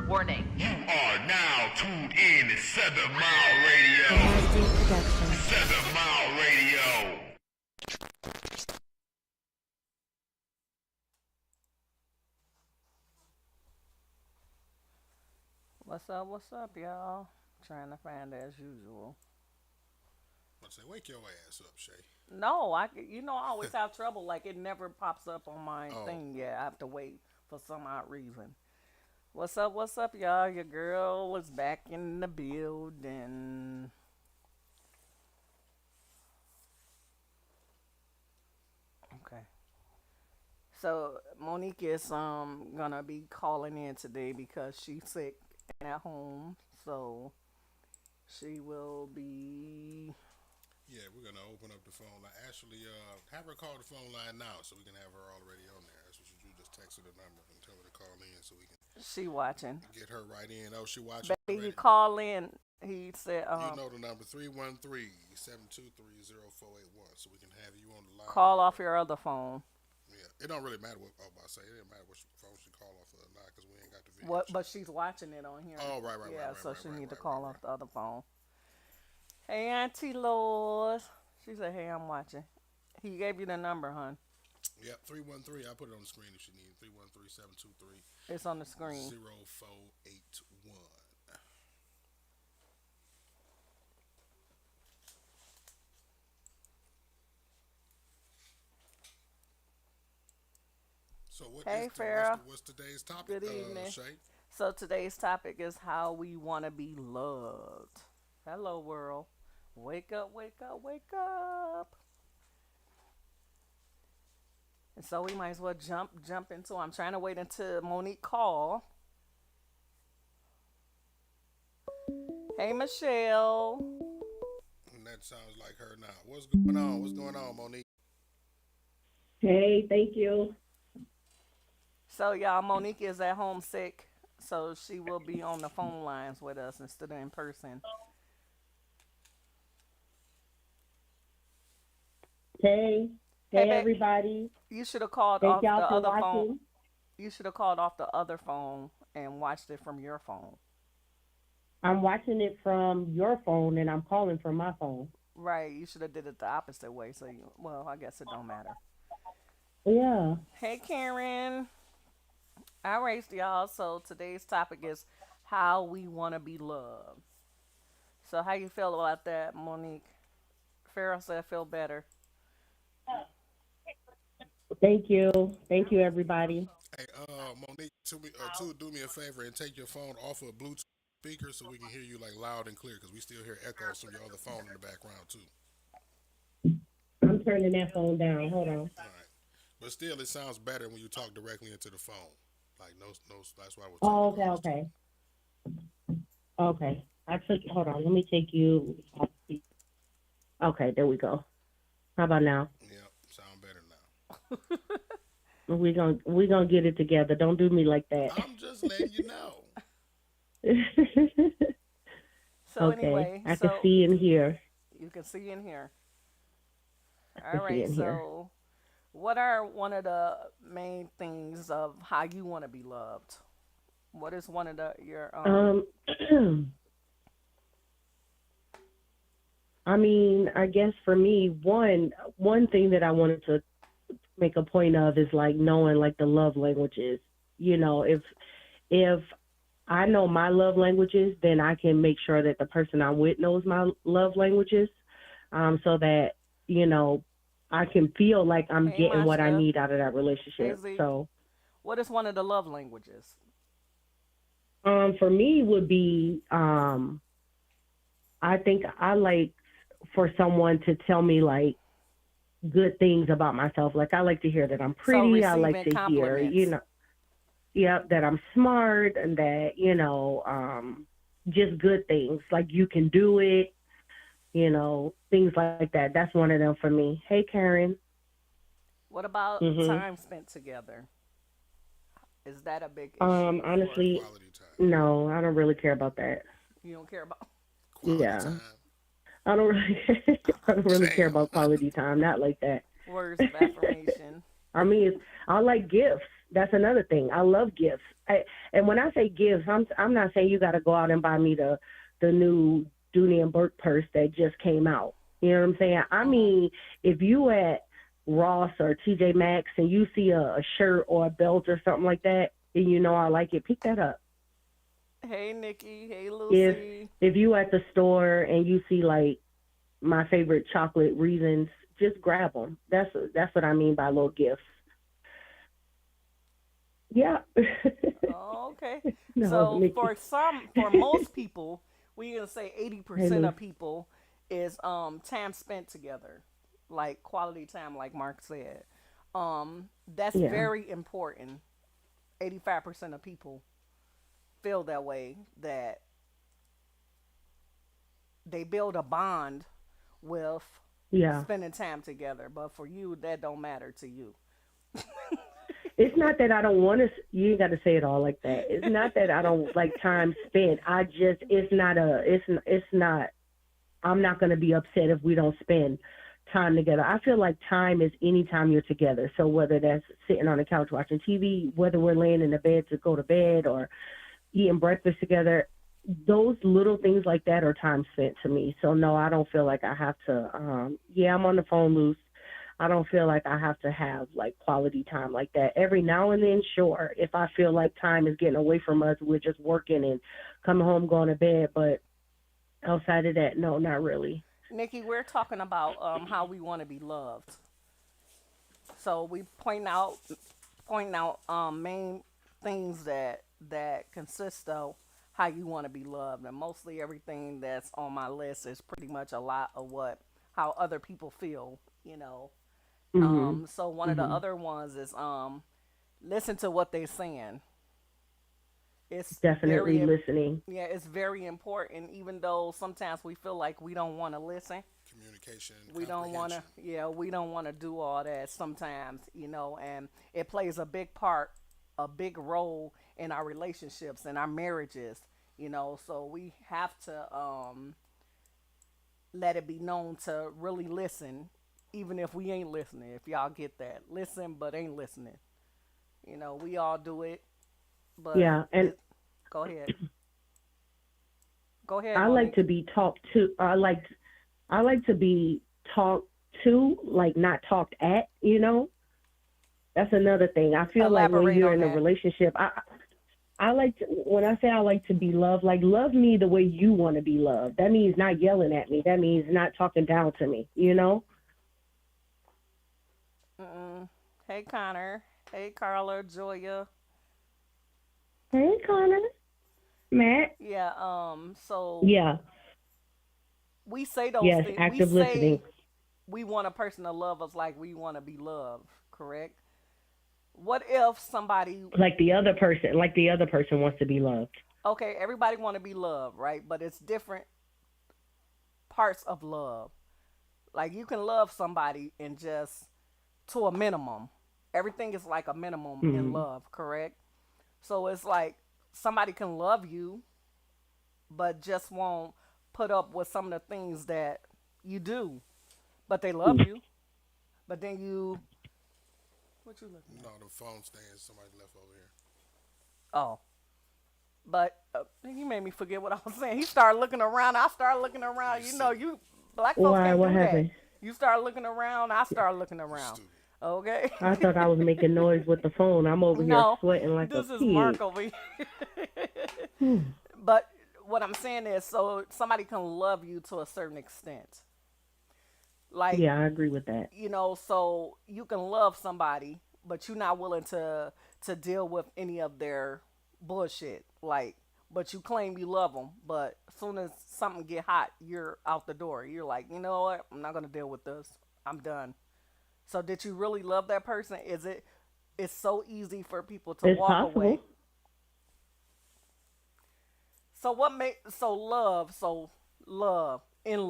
Warning. You are now tuned in to 7 Mile Radio. Production. 7 Mile Radio. What's up, y'all? Trying to find it as usual. I say, wake your ass up, Shay. No, I always have trouble. Like, it never pops up on my Oh, thing. Yeah, I have to wait for some odd reason. What's up, y'all? Your girl is back in the building. Okay. So, Monique is gonna be calling in today because she's sick and at home. So, she will be. yeah, we're gonna open up the phone line. Actually, have her call the phone line now, so we can have her already on there. That's what you do. Just text her the number and tell her to call in, so we can She watching. get her right in. Oh, she watching Baby, you already. call in. He said, You know the number 313-723-0481, so we can have you on the line. call off your other phone. Yeah, it don't really matter what. Oh, I say it didn't matter which phone she call off of or not, because we ain't got the video. What? chat. But she's watching it on here. Oh, right, Yeah, right, so right, she right, need to right, call right, off the other phone. Hey, Auntie Lois. She said, "Hey, I'm watching." He gave you the number, hon. Yep, 313. I put it on the screen if she needs. 313-723-0481. It's on the screen. So what Hey, is Farrah. what's today's topic, Good evening. Shay? So today's topic is how we want to be loved. Hello, world. Wake up, wake up, wake up. And so we might as well jump into. I'm trying to wait until Monique call. Hey, Michelle. And that sounds like her now. What's going on? What's going on, Monique? Hey, thank you. So y'all, Monique is at home sick, so she will be on the phone lines with us instead of in person. Hey, Hey, hey, babe, everybody. you should have called Thank off the y'all for other phone. watching. You should have called off the other phone and watched it from your phone. I'm watching it from your phone and I'm calling from my phone. Right, you should have did it the opposite way. So you, well, I guess it don't matter. Yeah. Hey, Karen. All right, y'all. So today's topic is how we want to be loved. So how you feel about that, Monique? Farrah said feel better. Thank you. Thank you, everybody. Hey, Monique, do me a favor and take your phone off of Bluetooth speaker so we can hear you like loud and clear because we still hear echoes from your other phone in the background too. I'm turning that phone down. Hold on. All right, but still, it sounds better when you talk directly into the phone. Like no, no. That's why I was taking Oh, the okay, calls too. okay. Okay. Hold on. Let me take you. Okay, there we go. How about now? Yeah, sound better now. We gonna get it together. Don't do me like that. I'm just letting you know. So Okay. anyway, I can so see and hear. you can see in here. I All can see right. and hear. So what are one of the main things of how you want to be loved? What is one of the your I mean, I guess for me, one thing that I wanted to make a point of is like knowing like the love languages. You know, if I know my love languages, then I can make sure that the person I'm with knows my love languages, so that you know I can feel like I'm Hey getting what I Masha, need out of that hey relationship. Z, So, what is one of the love languages? for me would be, I think I like for someone to tell me like good things about myself. Like I like to hear that I'm So pretty. I like receiving to hear, compliments. yeah, that I'm smart and that, just good things. Like you can do it, things like that. That's one of them for me. Hey, Karen. What about hmm time spent together? Is that a big issue for Honestly, Quality time. no, I don't really care about that. you? Don't care about Quality Yeah. time. I don't really, I don't really care Damn. about quality time. Not like that. words of affirmation? I mean, I like gifts. That's another thing. I love gifts. And when I say gifts, I'm not saying you got to go out and buy me the new Dooney and Burke purse that just came out. You know what I'm saying? I mean, if you at Ross or TJ Maxx and you see a shirt or a belt or something like that, and you know I like it, pick that up. Hey, Nikki. Hey, If Lucy. if you at the store and you see like my favorite chocolate Reasons, just grab them. That's what I mean by little gifts. Yeah. Oh, okay. No, So Nikki. for most people, we can say Hey, 80% Lou. of people is time spent together, like quality time, like Mark said. That's Yeah. very important. 85% of people feel that way, that they build a bond with Yeah. spending time together. But for you, that don't matter to you. It's not that I don't want to. You ain't got to say it all like that. It's not that I don't like time spent. I just. It's not a. It's not. I'm not going to be upset if we don't spend time together. I feel like time is any time you're together. So whether that's sitting on the couch watching TV, whether we're laying in the bed to go to bed, or eating breakfast together, those little things like that are time spent to me. So no, I don't feel like I have to. Yeah, I'm on the phone loose. I don't feel like I have to have like quality time like that. Every now and then, sure. If I feel like time is getting away from us, we're just working and coming home, going to bed. But outside of that, no, not really. Nikki, we're talking about how we want to be loved. So we pointing out main things that consist of how you want to be loved, and mostly everything that's on my list is pretty much a lot of what how other people feel. You know. Mhm. So one of the Mhm. other ones is listen to what they're saying. It's Definitely very listening. yeah, it's very important. Even though sometimes we feel like we don't want to listen, Communication and we don't want to, comprehension. yeah, we don't want to do all that sometimes, and it plays a big part, a big role in our relationships and our marriages. So we have to let it be known to really listen, even if we ain't listening. If y'all get that, listen but ain't listening. We all do it, but Yeah, and go ahead, go ahead, I like Monique. to be talked to. I like to be talked to, like not talked at. That's another thing. I feel like when Elaborate you're on in a that. relationship, I like to, when I say I like to be loved, like love me the way you want to be loved. That means not yelling at me. That means not talking down to me. Mm-mm. Hey, Connor. Hey, Carla, Joya. Hey, Connor. Matt. Yeah. So Yeah. we say those Yes. things. We Active listening. say we want a person to love us like we want to be loved. Correct. What if somebody? Like the other person wants to be loved. Okay, everybody want to be loved, right? But it's different parts of love. Like you can love somebody and just to a minimum. Everything is like a minimum in Mm. love. Correct. So it's like somebody can love you, but just won't put up with some of the things that you do. But they love you. But then you, what you looking at? No, the phone stands somebody left over here. Oh, but you made me forget what I was saying. He started looking around. I started looking You around. silly. You black folks Why? can't What do that. happened? You start looking around. I start looking You around. stupid. Okay. I thought I was making noise with the phone. I'm over here No, sweating like a this is pig. Mark over here. Hmm. But what I'm saying is, so somebody can love you to a certain extent. Like, Yeah, I agree with that. so you can love somebody, but you're not willing to deal with any of their bullshit. Like, but you claim you love them, but as soon as something get hot, you're out the door. You're like, you know what? I'm not gonna deal with this. I'm done. So did you really love that person? Is it? It's so easy for people to It's walk possible. away. So what make love, in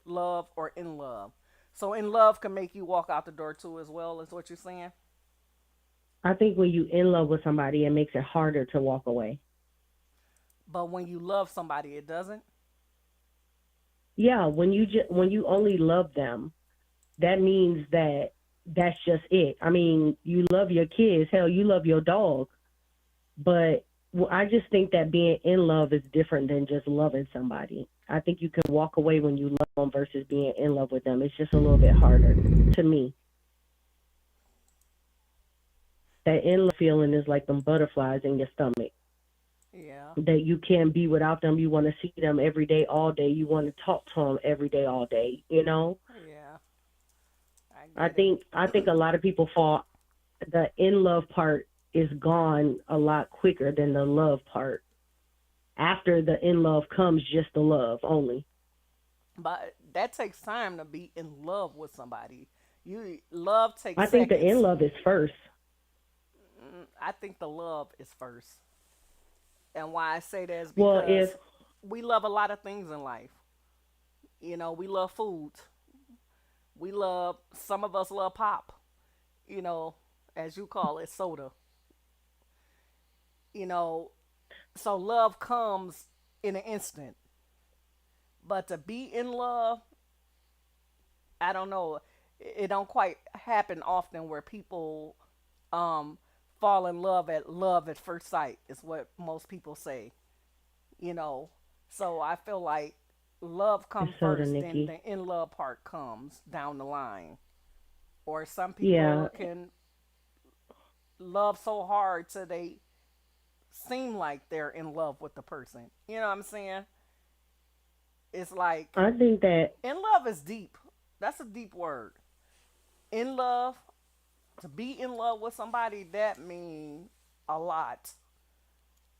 love or in love. So in love can make you walk out the door too as well, is what you're saying? I think when you in love with somebody, it makes it harder to walk away. But when you love somebody, it doesn't. Yeah, when you only love them, that means that that's just it. I mean, you love your kids, hell, you love your dog, but I just think that being in love is different than just loving somebody. I think you can walk away when you love them versus being in love with them. It's just a little bit harder to me. That in love feeling is like them butterflies in your stomach. Yeah. That you can't be without them. You want to see them every day, all day. You want to talk to them every day, all day. You know. Yeah. I get it. think a lot of people fall. The in love part is gone a lot quicker than the love part. After the in love comes just the love only. But that takes time to be in love with somebody. You love takes I think the in seconds. love is first. I think the love is first. And why I say that is Well, because if we love a lot of things in life. You know, we love food. We love, some of us love pop, you know, as you call it, soda. You know, so love comes in an instant. But to be in love, I don't know, it don't quite happen often where people um fall in love at first sight is what most people say, you know. So I feel like love it's come soda, first, then Nikki. the in love part comes down the line. Or some Yeah, people can love so hard till they seem like they're in love with the person. You know what I'm saying? It's like I think that in love is deep. That's a deep word. In love, to be in love with somebody, that means a lot.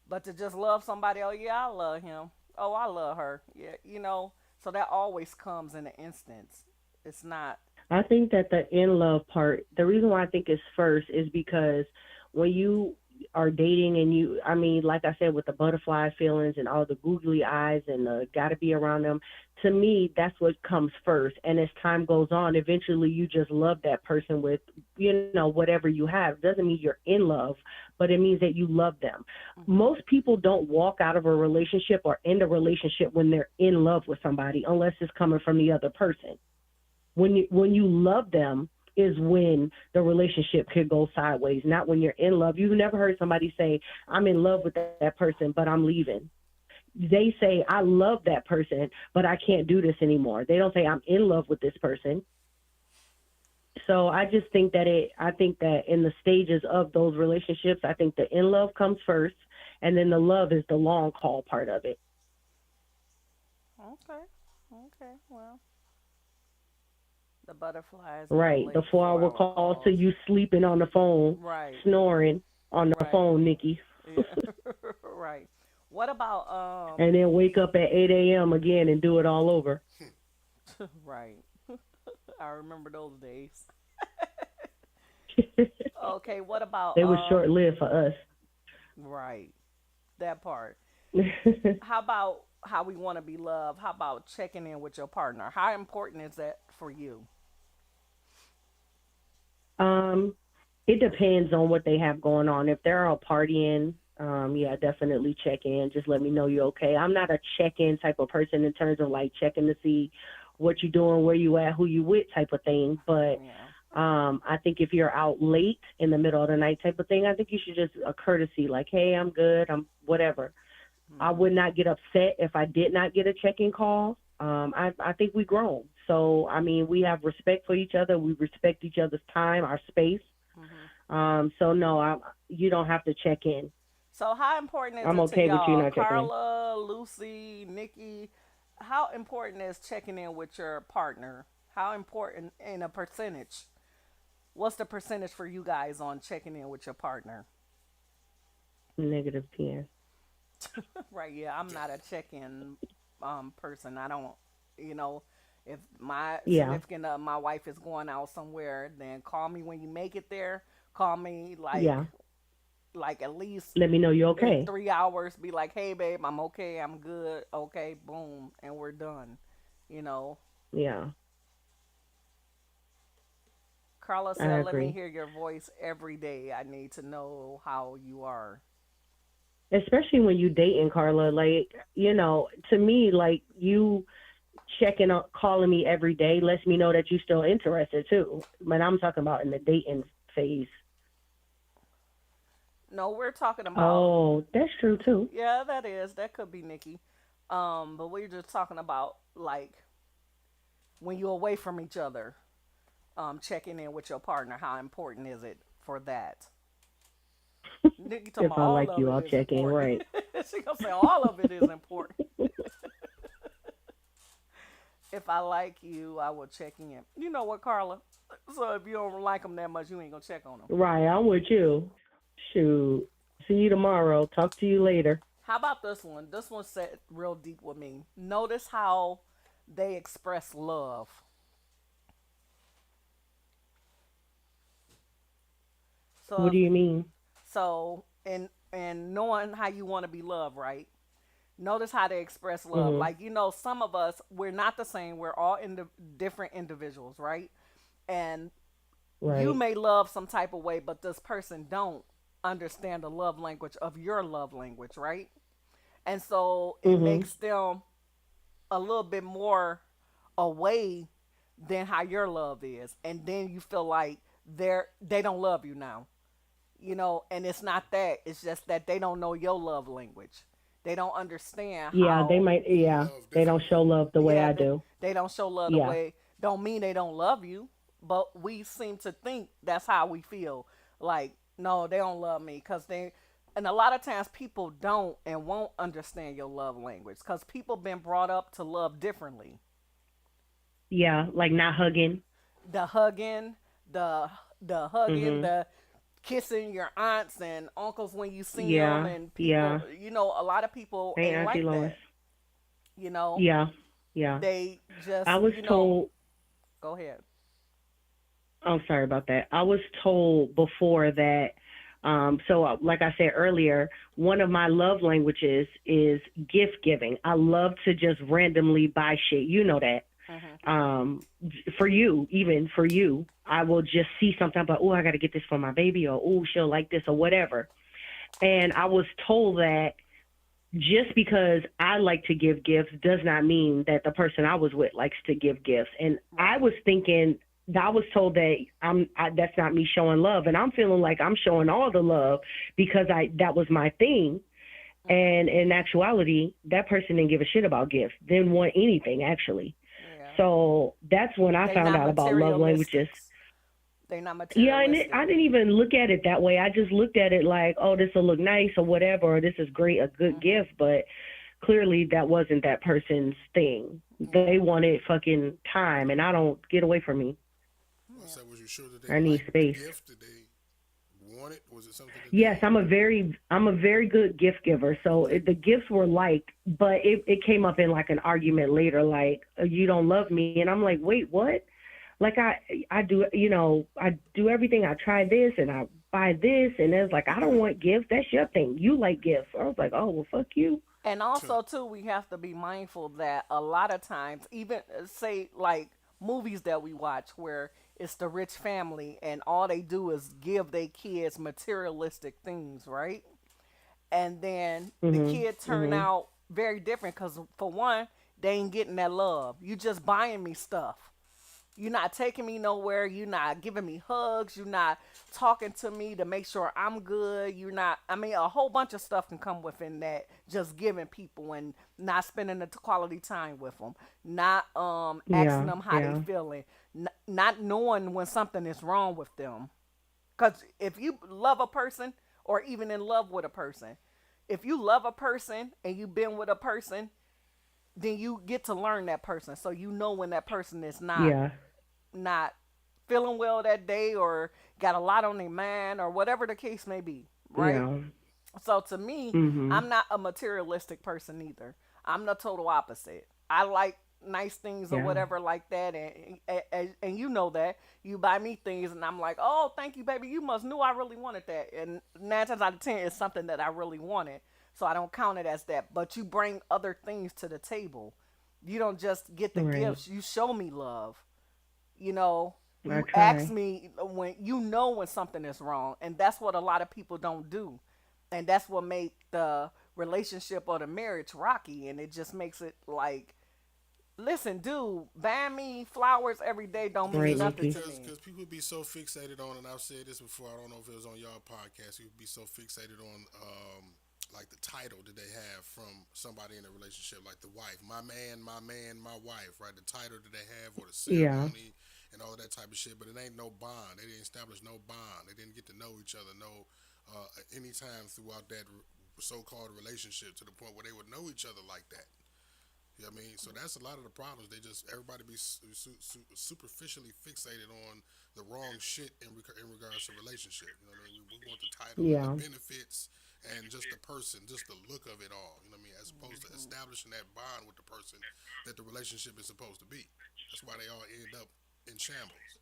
But to just love somebody, oh yeah, I love him. Oh, I love her. Yeah, you know. So that always comes in an instance. It's not. I think that the in love part, the reason why I think it's first is because when you are dating and you, I mean, like I said, with the butterfly feelings and all the googly eyes and gotta be around them, to me, that's what comes first. And as time goes on, eventually you just love that person with, whatever you have. Doesn't mean you're in love, but it means that you love them. Hmm. Most people don't walk out of a relationship or end a relationship when they're in love with somebody unless it's coming from the other person. When you love them is when the relationship could go sideways, not when you're in love. You've never heard somebody say, I'm in love with that person, but I'm leaving. They say, I love that person, but I can't do this anymore. They don't say, I'm in love with this person. So I think that in the stages of those relationships, I think the in love comes first, and then the love is the long call part of it. Okay. Okay. Well, the butterflies and the Right. The late 4 hour 4 hour calls to calls. you sleeping on the phone, Right. snoring on the Right. phone, Nikki, Yeah. Right. What about and then wake up at 8 a.m. again and do it all over. right. I remember those days. It Okay, what about was short lived for us. right. That part. How about how we want to be loved? How about checking in with your partner? How important is that for you? um, it depends on what they have going on. If they're all partying, yeah, definitely check in. Just let me know you're okay. I'm not a check in type of person in terms of like checking to see what you're doing, where you at, who you with type of thing. But Yeah. I think if you're out late in the middle of the night type of thing, I think you should just a courtesy, like, hey, I'm good, I'm whatever. I Mhm. would not get upset if I did not get a check-in call. I think we grown. So, I mean, we have respect for each other. We respect each other's time, our space. Mhm. So no, you don't have to check in. So how important is I'm it to okay with you y'all, not checking in. Carla, Lucy, Nikki? How important is checking in with your partner? How important in a percentage? What's the percentage for you guys on checking in with your partner? Negative 10. Right, yeah, I'm not a check-in person. I don't, you know, if my Yeah, my wife is going out somewhere, then call me when you make it there. Call me yeah. like at least Let me know you're in okay. 3 hours. Be like, hey babe, I'm okay, I'm good, okay, boom, and we're done. You know, Yeah, Carla I said, let me agree. hear your voice every day. I need to know how you are. Especially when you dating, Carla. Like, to me, like you checking on, calling me every day lets me know that you're still interested too. But I'm talking about in the dating phase. No, we're talking about. Oh, that's true too. Yeah, that could be Nikki. But we're just talking about like when you're away from each other, checking in with your partner. How important is it for that? Nikki talking If about I all like of you, it I'll is check in. important. Right. She gonna say all of it is important. If I like you, I will check in. You know what, Carla? So if you don't like them that much, you ain't gonna check on them. Right. I'm with you. Shoot. See you tomorrow. Talk to you later. How about this one? This one set real deep with me. Notice how they express love. So What if do you mean? so and knowing how you want to be loved, right? Notice how they express love. Mhm. Like some of us we're not the same. We're all in the different individuals, right? And you Right. may love some type of way, but this person don't understand the love language of your love language, right? And so it Mhm. makes them a little bit more away than how your love is, and then you feel like they don't love you now, and it's not that, it's just that they don't know your love language. They don't understand Yeah, they how. might. Show Yeah, love they don't differently. show love the way Yeah, I do. they don't show love the Yeah. way. Don't mean they don't love you, but we seem to think that's how we feel. Like, no, they don't love me because they. And a lot of times people don't and won't understand your love language because people been brought up to love differently. Yeah, like not hugging. The hugging, the the hugging, Mhm. the kissing your aunts and uncles when you see them, Yeah. and people. Yeah. A lot of people Hey, ain't Auntie like Lois. that. You know, Yeah. Yeah. they I just was told. go ahead. I'm sorry about that. I was told before that. Like I said earlier, one of my love languages is gift giving. I love to just randomly buy shit. You know that. Hmm. For you, even for you, I will just see something, but oh, I got to get this for my baby, or oh, she'll like this, or whatever. And I was told that just because I like to give gifts does not mean that the person I was with likes to give gifts. And I Right. was thinking, I was told that that's not me showing love, and I'm feeling like I'm showing all the love because that was my thing. Hmm. And in actuality, that person didn't give a shit about gifts, didn't want anything actually. Yeah. So that's when I They found not out about love languages. materialistics. They not Yeah, and materialistic. I didn't even look at it that way. I just looked at it like, oh, this will look nice or whatever, or this is great, a good Hmm. gift. But clearly, that wasn't that person's thing. They Yeah. wanted fucking time, and I don't get away from me. I Yeah. said, was you sure that they I need liked the space. gift? Did they want it? Was it something that Yes, they? I'm a very good gift giver. So the gifts were liked, but it came up in like an argument later, like you don't love me, and I'm like, wait, what? Like I do, I do everything. I try this and I buy this, and it's like I don't want gifts. That's your thing. You like gifts. I was like, oh well, fuck you. And also too, we have to be mindful that a lot of times, even say like movies that we watch where it's the rich family and all they do is give their kids materialistic things, right? And then the Mhm. kid turn Mhm. out very different because for one, they ain't getting that love. You just buying me stuff. You're not taking me nowhere. You're not giving me hugs. You're not talking to me to make sure I'm good. You're not. I mean, a whole bunch of stuff can come within that. Just giving people and not spending the quality time with them. Not asking Yeah. them how they Yeah. feeling. Not knowing when something is wrong with them. Because if you love a person or even in love with a person, if you love a person and you've been with a person, then you get to learn that person. So you know when that person is Yeah. not feeling well that day or got a lot on their mind or whatever the case may be, right? Yeah. So to me, Mhm. I'm not a materialistic person either. I'm the total opposite. I like nice things or Yeah. whatever like that, and you know that you buy me things, and I'm like, oh, thank you, baby. You must knew I really wanted that, and 9 times out of 10, it's something that I really wanted, so I don't count it as that. But you bring other things to the table. You don't just get the Right. gifts. You show me love. you know I you ask try. me when when something is wrong, and that's what a lot of people don't do, and that's what make the relationship or the marriage rocky, and it just makes it like listen, dude, buying me flowers every day don't mean Right, nothing Nikki. to me. Because people be so fixated on, and I've said this before. I don't know if it was on y'all podcast. People be so fixated on like the title that they have from somebody in a relationship, like the wife, my man, my wife, right? The title that they have, or the Yeah. ceremony, and all of that type of shit. But it ain't no bond. They didn't establish no bond. They didn't get to know each other any time throughout that so-called relationship to the point where they would know each other like that. You know what I mean? So that's a lot of the problems. They just everybody be superficially fixated on the wrong shit in regards to relationship. You know what I mean? We want the title and the Yeah. benefits and just the person, just the look of it all. You know what I mean? As opposed to establishing that bond with the person that the relationship is supposed to be. That's why they all end up in shambles.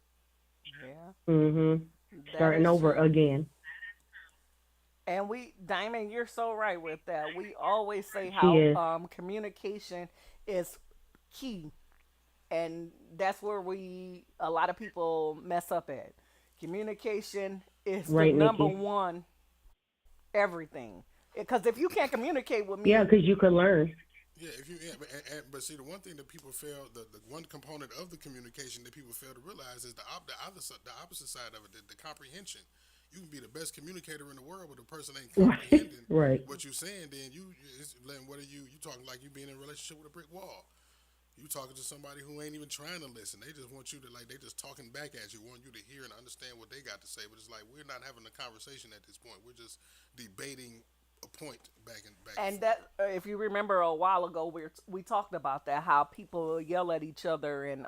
Yeah, Mhm. that Starting is over true. again. And Diamond, you're so right with that. We always say She how is. communication is key, and that's where a lot of people mess up at. Communication is the Right, number Nikki. one everything. Because if you can't communicate with Yeah, me, because you could learn. Yeah, if you yeah, but see the one thing that people fail the one component of the communication that people fail to realize is the opposite side of it, the comprehension. You can be the best communicator in the world, but the person ain't Right. comprehending Right. what you're saying. Then what are you talking like you being in a relationship with a brick wall? You talking to somebody who ain't even trying to listen. They just want you to they just talking back at you, want you to hear and understand what they got to say. But it's like we're not having a conversation at this point. We're just debating a point back and and forth. that if you remember a while ago, we talked about that how people yell at each other and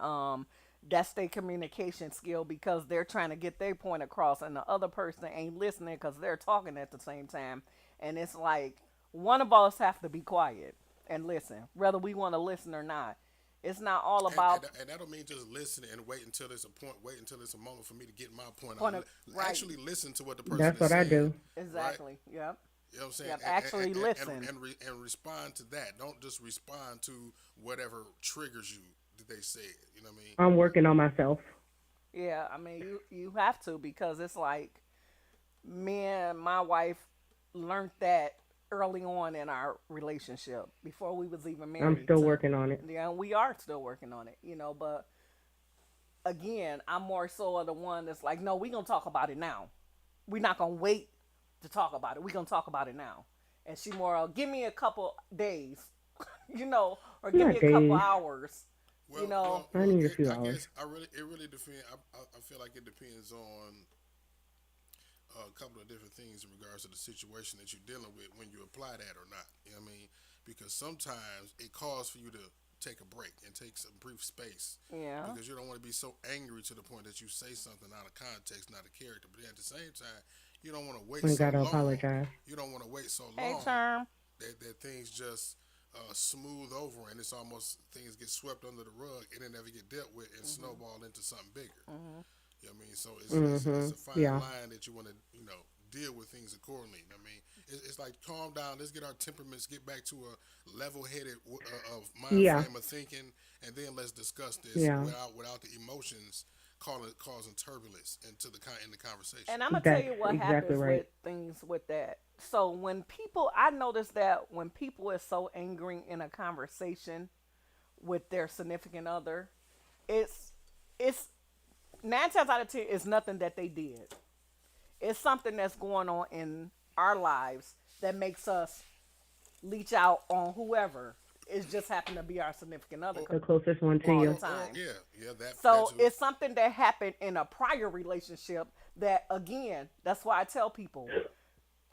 that's their communication skill because they're trying to get their point across and the other person ain't listening because they're talking at the same time, and it's like one of us have to be quiet and listen whether we want to listen or not. It's not all about And that don't mean just listen and wait until there's a point, wait until there's a moment for me to get my point out. point of right. Actually listen to what the person That's is what I saying, do. right? Exactly. Yep. You know what I'm saying? Yep. Actually listen. And respond to that. Don't just respond to whatever triggers you that they said. You know what I mean? I'm working on myself. Yeah, I mean you have to because it's like me and my wife learned that early on in our relationship before we was even I'm married still to working on it. yeah, we are still working on it, but again, I'm more so of the one that's like, no, we're gonna talk about it now. We're not gonna wait to talk about it. We're gonna talk about it now. And she more give me a couple days, or give me Not a couple days. hours, you Well, know. well, I well. need a few I hours. guess it really depends. I feel like it depends on a couple of different things in regards to the situation that you're dealing with when you apply that or not. You know what I mean? Because sometimes it calls for you to take a break and take some brief space Yeah. because you don't want to be so angry to the point that you say something out of context, not a character. But at the same time, you don't want to wait I so gotta long. apologize. You don't want to wait so Hey, long term. that things just smooth over and it's almost things get swept under the rug and then never get dealt with and snowball into something bigger. Mhm. You know what I mean? So it's Mhm. a fine Yeah. line that you want to, deal with things accordingly. You know what I mean? It's like calm down. Let's get our temperaments, get back to a level-headed of mind Yeah. frame of thinking, and then let's discuss this Yeah. without the emotions causing turbulence in the conversation. And I'm gonna tell That's you what exactly happens right. with things with that. So I notice that when people are so angry in a conversation with their significant other, it's it's 9 times out of 10 it's nothing that they did. It's something that's going on in our lives that makes us leech out on whoever. It just happened to be our significant other The closest one to all the you. time. Yeah, that So too. it's something that happened in a prior relationship that again, that's why I tell people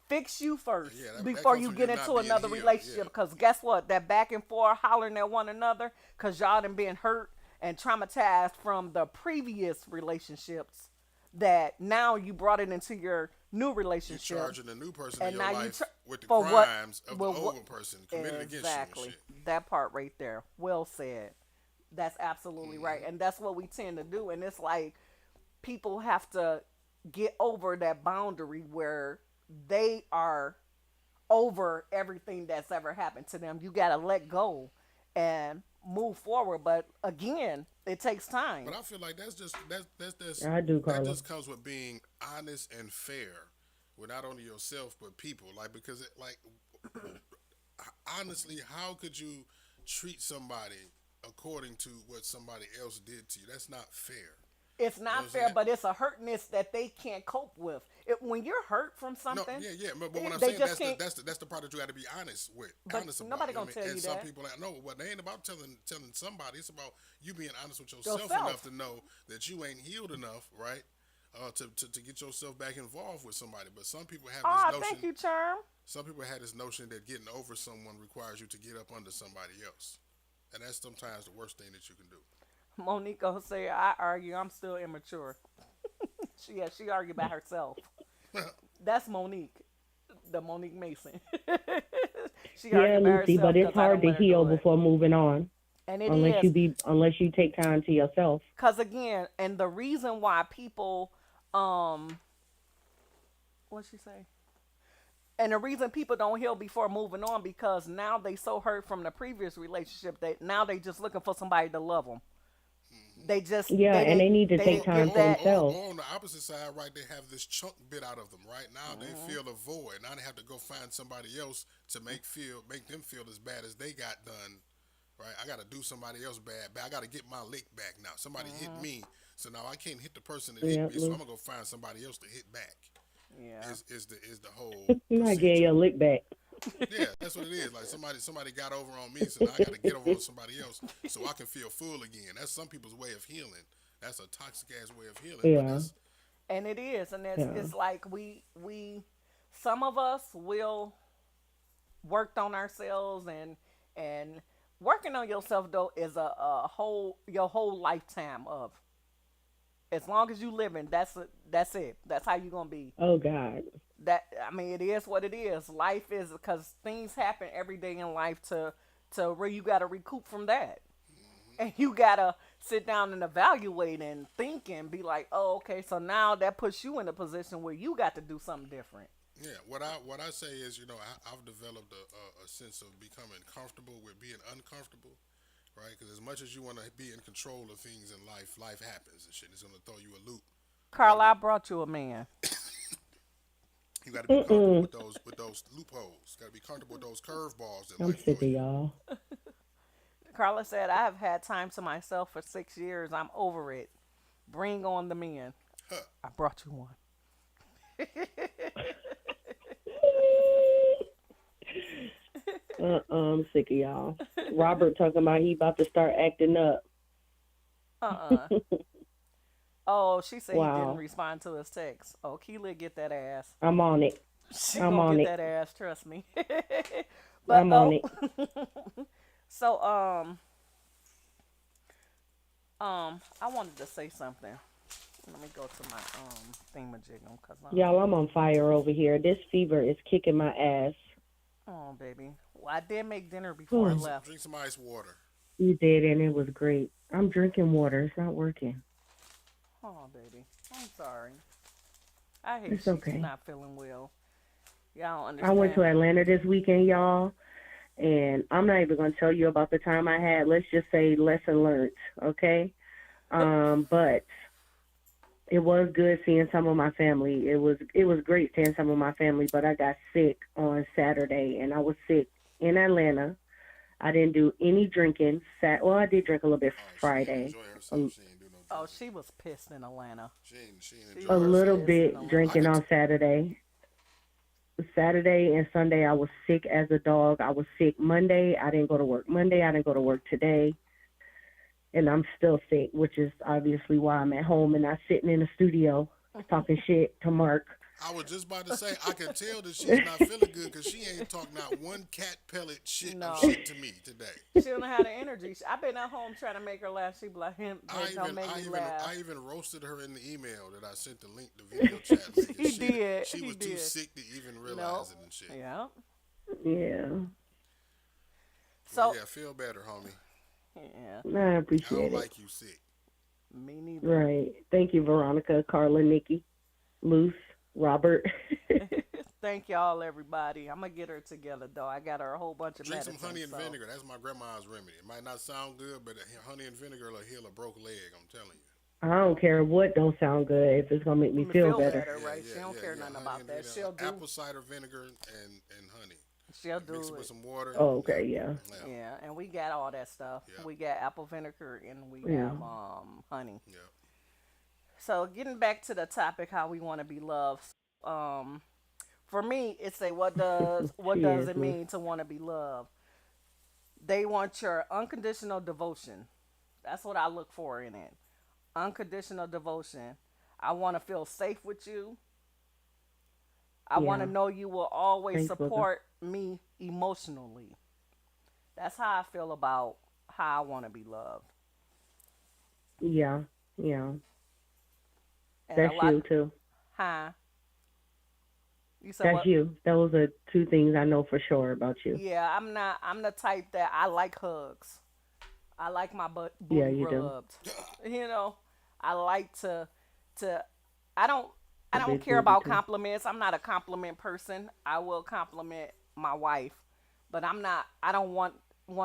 fix you first Yeah, that before comes you from get you into not being another healed. relationship. Yeah, Because guess what? That back and forth hollering at one another because y'all done been hurt and traumatized from the previous relationships that now you brought it into your new you're relationship charging the new person in and your now life with the for what crimes of the well, what old person committed against you and exactly shit. that part right there. Well said. That's absolutely right. And that's what we tend to do. And it's like people have to get over that boundary where they are over everything that's ever happened to them. You got to let go and move forward. But again, it takes time. But I feel like I do, that Carla. just comes with being honest and fair with not only yourself but people. Like because honestly, how could you treat somebody according to what somebody else did to you. That's not fair. It's You know what not I'm fair, saying? but it's a hurtness that they can't cope with. When you're hurt from No, something, yeah. But what I'm they saying, just that's can't. that's the part that you got to be honest with, But honest about. nobody You know gonna what I tell mean? you And some that people, like, no, well, they ain't about telling somebody. It's about you being honest with yourself enough yourself. to know that you ain't healed enough, right? To get yourself back involved with somebody. But some people have this Oh, thank notion. you, Charm. Some people have this notion that getting over someone requires you to get up under somebody else, and that's sometimes the worst thing that you can do. Monique gonna say I argue. I'm still immature. She argued by herself. That's Monique, the Monique Mason. She Yeah, argued by Lucy, herself but it's because I hard don't to let her heal do it. before moving on And it is unless you take time to yourself. because again, and the reason why people, what she say? And the reason people don't heal before moving on because now they so hurt from the previous relationship that now they just looking for somebody to love them. Yeah, and they need to they take didn't time give for that. themselves. Or on the opposite side, right, they have this chunk bit out of them. Right now, they feel a void. Now they have to go find somebody else to make them feel as bad as they got done. Right, I got to do somebody else bad, but I got to get my lick back now. Somebody hit me, so now I can't hit the person that hit Yeah, me. So I'm gonna go find somebody else to hit back. Yeah. Is the whole You're not getting procedure? your lick back. Yeah, that's what it is. Like somebody got over on me, so now I got to get over on somebody else so I can feel full again. That's some people's way of healing. That's a toxic ass way of healing. But Yeah, that's And it is, and yeah. it's like we some of us will worked on ourselves and working on yourself though is a whole your whole lifetime of as long as you living that's it that's how you gonna be Oh God. that I mean it is what it is life is because things happen every day in life to where you gotta recoup from that and you gotta sit down and evaluate and think and be like oh okay so now that puts you in a position where you got to do something different. yeah. What I say is, I've developed a sense of becoming comfortable with being uncomfortable, right? Because as much as you want to be in control of things in life, life happens and shit. It's gonna throw you a loop. You gotta Carla, be I brought you a man. you gotta be comfortable Mm-mm. with those loopholes. Got to be comfortable with those curveballs that I'm life throw sick of you. y'all. Carla said, I have had time to myself for 6 years. I'm over it. Bring on the men. Huh. I brought you one. I'm sick of y'all. Robert talking about he about to start acting up. Uh-uh. Oh, she said he didn't Wow. respond to his text. Oh, Keela get that ass. I'm on it. She I'm gonna on get it. that ass, trust me. But I'm on it. so I wanted to say something. Let me go to my thingamajiggle because Y'all, I'm on fire over here. This fever is kicking my ass. oh baby. Well, I did make dinner before I Oh, left. Drink some ice water. you did, and it was great. I'm drinking water. It's not working. Oh baby, I'm sorry. I hate It's she's okay. not feeling well. Y'all don't I went to understand. Atlanta this weekend, y'all, and I'm not even going to tell you about the time I had. Let's just say lesson learned, okay? But it was good seeing some of my family. It was great seeing some of my family, but I got sick on Saturday, and I was sick in Atlanta. I didn't do any drinking. Well, I did drink a little bit Oh, she ain't Friday, enjoy herself. a, She ain't do no Oh, drinking. she was pissed in Atlanta. She ain't She enjoy a was little herself. pissed in bit I drinking Atlanta. could. on Saturday. Saturday and Sunday, I was sick as a dog. I was sick Monday. I didn't go to work Monday. I didn't go to work today. And I'm still sick, which is obviously why I'm at home and not sitting in the studio talking shit to Mark. I was just about to say, I can tell that she's not feeling good because she ain't talked not one cat pellet shit of No, shit to me today. she don't have the energy. I've been at home trying to make her laugh. She be like, "Him, I don't even make I me even laugh." I even roasted her in the email that I sent the link, the video chat link. And He did. she He was too did. sick to even No. realize it and shit. Yeah. Yeah, Well, So yeah, feel better, homie. yeah, I I don't appreciate it. like you sick. me neither. Right. Thank you, Veronica, Carla, Nikki, Luce, Robert. Thank y'all, everybody. I'm gonna get her together though. I got her a whole bunch of Drink some medicine. honey and So vinegar. That's my grandma's remedy. It might not sound good, but honey and vinegar will heal a broke leg. I'm telling you. I don't care what don't sound good if it's going to make me me feel feel better. better, right? She don't care nothing Honey about and that. vinegar, She'll do. apple cider vinegar and honey. She'll Mix do it with it. some water. Oh, Yeah, okay, yeah, yeah, Yeah, and we got all that stuff. yeah, We got apple vinegar and we yeah, have honey. yeah. So getting back to the topic, how we want to be loved. Um, for me, it's a what does it seriously, mean to want to be loved? They want your unconditional devotion. That's what I look for in it. Unconditional devotion. I want to feel safe with you. I want to yeah. know you will always Thanks, Booker. support me emotionally. That's how I feel about how I want to be loved. Yeah, yeah. And a That's lot, you too. huh? You said That's what? you. Those are two things I know for sure about you. Yeah, I'm not. I'm the type that I like hugs. I like my Yeah, booty you do. rubbed. You know, I like to. I don't. I A don't big care booty about too. compliments. I'm not a compliment person. I will compliment my wife, but I'm not. I don't want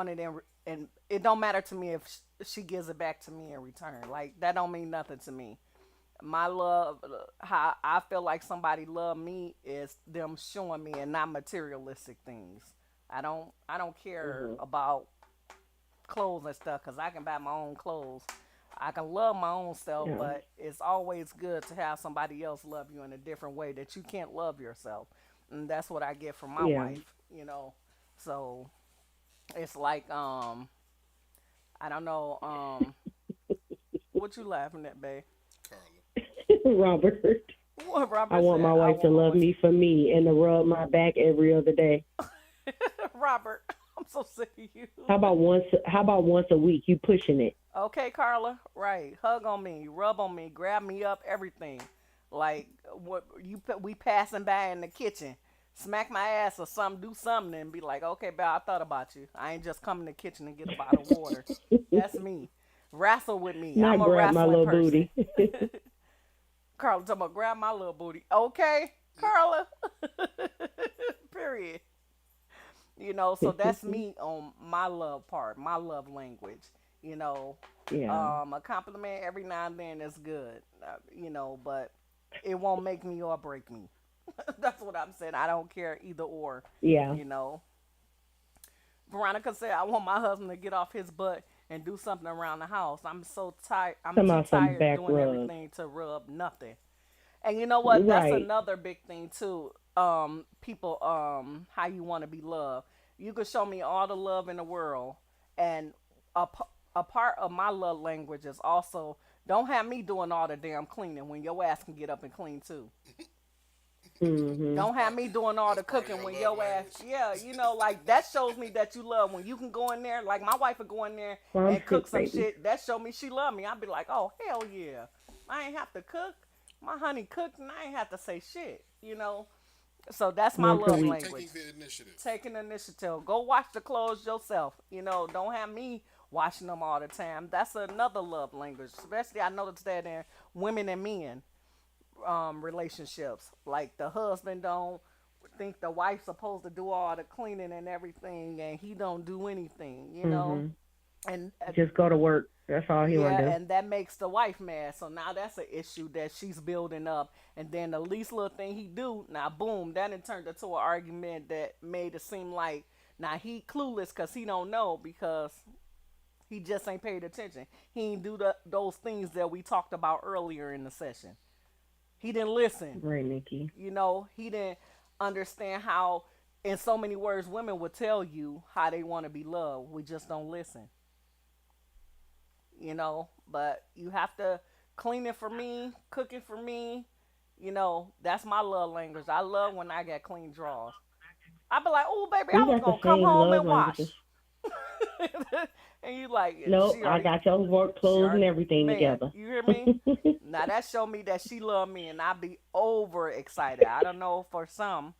it in. And it don't matter to me if she gives it back to me in return. Like that don't mean nothing to me. My love, how I feel like somebody love me is them showing me and not materialistic things. I don't care Hmm. about clothes and stuff because I can buy my own clothes. I can love my own self, Yeah, but it's always good to have somebody else love you in a different way that you can't love yourself. And that's what I get from my yeah. wife. So it's like I don't know, what you laughing at, babe? Carla. Robert, What I Robert want said, my I wife to want my love wife. me for me and to rub my back every other day. Robert, I'm so sick of you. How about once? How about once a week? You pushing it? Okay, Carla, right? Hug on me, rub on me, grab me up, everything. Like what we passing by in the kitchen, smack my ass or something, do something, and be like, okay, Belle, I thought about you. I ain't just come in the kitchen and get a bottle of water. That's me. Wrestle with me. I'm Not a grab my wrestling little person. booty. Carla, talking about grab my little booty. Okay, Carla. Period. So that's me on my love part, my love language. You know, Yeah, a compliment every now and then is good. But it won't make me or break me. That's what I'm saying. I don't care either or. yeah. You know, Veronica said, "I want my husband to get off his butt and do something around the house. I'm so tired. I'm Talking too about some tired back doing rubs. everything to rub nothing." And you know what? That's Right. another big thing too. People, how you want to be loved. You could show me all the love in the world, and a part of my love language is also don't have me doing all the damn cleaning when your ass can get up and clean too. Mhm. Don't have me doing all That's the part of cooking your when love your ass, language. yeah, like that shows me that you love when you can go in there. Like my wife would go in there Well, I'm and cook sick, some baby. shit. That show me she love me. I'd be like, oh hell yeah, I ain't have to cook. My honey cooked and I ain't have to say shit. So that's my Once a love week. language. Taking the initiative. Taking initiative. Go wash the clothes yourself. Don't have me washing them all the time. That's another love language. Especially I noticed that in women and men relationships. Like the husband don't think the wife's supposed to do all the cleaning and everything, and he don't do anything. Mhm. And Just go to work. That's all he want yeah, to do. and that makes the wife mad. So now that's an issue that she's building up. And then the least little thing he do, now boom, that it turned into an argument that made it seem like now he clueless because he don't know because he just ain't paid attention. He ain't do those things that we talked about earlier in the session. He didn't listen. Right, Nikki. He didn't understand how, in so many words, women would tell you how they want to be loved. We just don't listen. But you have to clean it for me, cook it for me. That's my love language. I love when I get clean drawers. I be like, oh baby, We I was got the gonna come same home love and languages. wash. And you like, Nope, she I already, got your work she clothes and already, everything man, together. you hear me? Now that show me that she love me, and I be over excited. I don't know for some.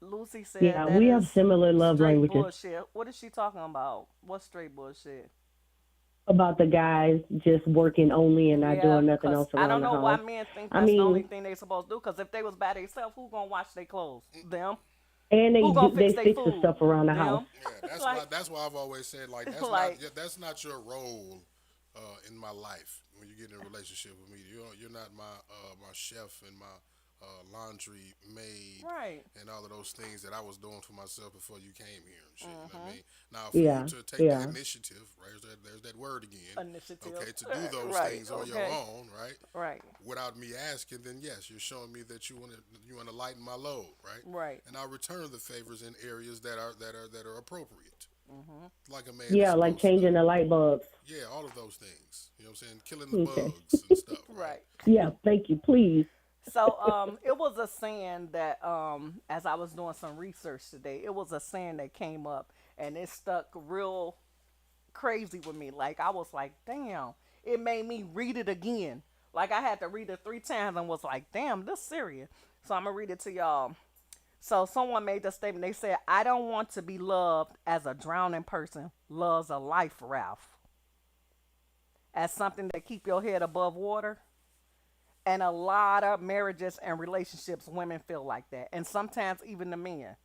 Lucy said Yeah, that we have is similar love straight languages. bullshit. What is she talking about? What's straight bullshit? About the guys just working only and not Yeah, doing nothing cause else I around don't the know why house. men think I that's the only mean, thing they supposed to do. Cause if they was by themselves, who gonna wash their clothes? Them. and Who gonna fix they their fix the food? stuff around the house. Them. Yeah, that's why. Like, That's why I've always said like like, that's not your role in my life. When you get in a relationship with me, you're not my my chef and my laundry made, Right. and all of those things that I was doing for myself before you came here and shit. You know what I mean? Now, for you Yeah, to take the yeah. initiative, right? There's that word again. Initiative. Okay, to do those Right. things on your Okay. own, right? Right. Without me asking, then yes, you're showing me that you want to lighten my load, right? Right. And I'll return the favors in areas that are appropriate, like a man is Yeah, like supposed to do. changing the light bulbs. Yeah, all of those things. You know what I'm saying? Killing the Okay. bugs and stuff, right? Right. Yeah, thank you. Please. So it was a saying that as I was doing some research today, it was a saying that came up and it stuck real crazy with me. Like I was like, damn, it made me read it again. Like I had to read it 3 times and was like, damn, this serious. So I'm gonna read it to y'all. So someone made the statement. They said, "I don't want to be loved as a drowning person loves a life raft, as something that keep your head above water." And a lot of marriages and relationships, women feel like that, and sometimes even the men.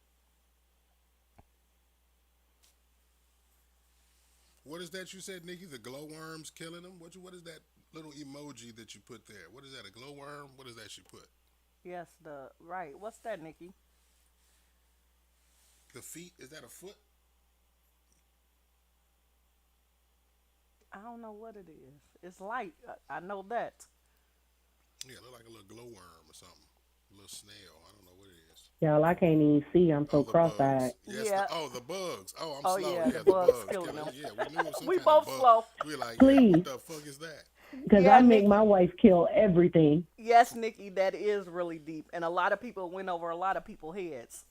What is that you said, Nikki? The glowworms killing them? What is that little emoji that you put there? What is that? A glowworm? What is that she put? Yes, the right. What's that, Nikki? The feet? Is that a foot? I don't know what it is. It's light. I know that. Yeah, it look like a little glowworm or something. A little snail. I don't know what it is. Y'all, I can't even see. I'm Oh, so the cross-eyed. bugs. Yes. Yeah. The bugs. Oh, I'm Oh slow. yeah, Yeah, the the bugs bugs killing killing. them. Yeah, we knew it was some We kind both of bug. slow. We were like, yeah, Please. what the fuck is that? Because Yeah, I make Nick. my wife kill everything. Yes, Nikki, that is really deep, and a lot of people went over a lot of people's heads,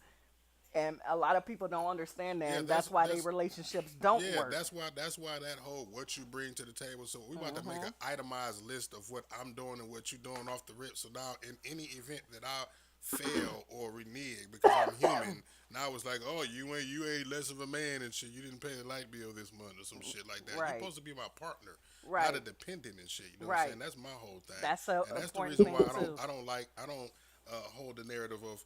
and a lot of people don't understand that, Yeah, and that's why their relationships don't yeah, work. that's why that whole what you bring to the table. So we about to make an itemized list of what I'm doing and what you're doing off the rip. So now in any event that I fail or renege because I'm human, now it's like, oh, you ain't less of a man and shit. You didn't pay the light bill this month or some shit like that. You're Right. supposed to be my partner, not Right. a dependent and shit. You know what I'm Right. saying? That's my whole thing. That's a And that's the important reason thing why too. I don't hold the narrative of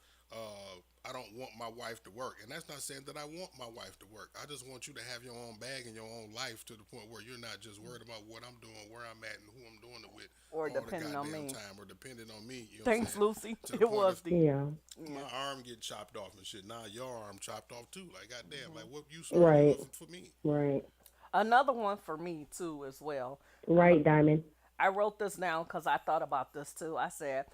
I don't want my wife to work, and that's not saying that I want my wife to work. I just want you to have your own bag and your own life to the point where you're not just worried about what I'm doing, where I'm at, and who I'm doing it with Or all the depending on goddamn me. time, or depending on me. You know what I'm Thanks, saying? Lucy. To the It point was of deep. Yeah. my arm get chopped off and shit. Now your arm chopped off too. Like goddamn, like what use are you Right. of for me? Right. Another one for me too, as well. Right, Diamond. I wrote this down because I thought about this too. I said,